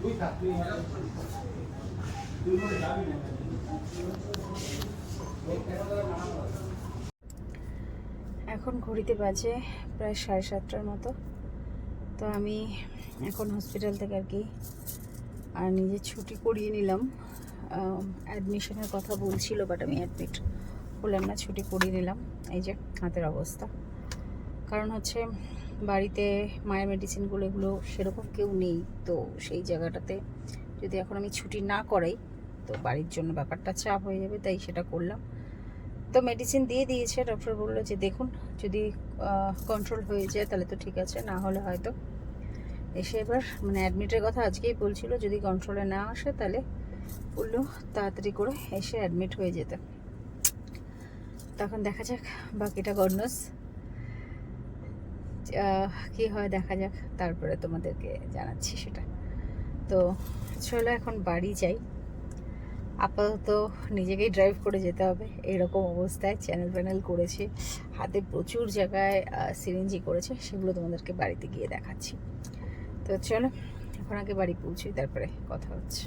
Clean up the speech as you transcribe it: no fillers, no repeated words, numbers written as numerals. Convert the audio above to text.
এখন ঘড়িতে বাজে প্রায় 7:30টার মতো। তো আমি এখন হসপিটাল থেকে আর কি নিজে ছুটি করিয়ে নিলাম। অ্যাডমিশনের কথা বলছিল, বাট আমি অ্যাডমিট হলাম না, ছুটি করিয়ে নিলাম। এই যে হাতের অবস্থা, কারণ হচ্ছে বাড়িতে মায়ের মেডিসিনগুলো এগুলো সেরকম কেউ নেই, তো সেই জায়গাটাতে যদি এখন আমি ছুটি না করাই তো বাড়ির জন্য ব্যাপারটা চাপ হয়ে যাবে, তাই সেটা করলাম। তো মেডিসিন দিয়ে দিয়েছে, ডক্টর বললো যে দেখুন যদি কন্ট্রোল হয়ে যায় তাহলে তো ঠিক আছে, না হলে হয়তো এসে এবার মানে অ্যাডমিটের কথা আজকেই বলছিল, যদি কন্ট্রোলে না আসে তাহলে বললো তাড়াতাড়ি করে এসে অ্যাডমিট হয়ে যেতে। তখন দেখা যাক, বাকিটা গডনেস কী হয় দেখা যাক, তারপরে তোমাদেরকে জানাচ্ছি সেটা। তো চলো এখন বাড়ি যাই, আপাতত নিজেকেই ড্রাইভ করে যেতে হবে এরকম অবস্থায়। চ্যানেল প্যানেল করেছে, হাতে প্রচুর জায়গায় সিরিঞ্জি করেছে, সেগুলো তোমাদেরকে বাড়িতে গিয়ে দেখাচ্ছি। তো চলো এখন আগে বাড়ি পৌঁছই, তারপরে কথা হচ্ছে।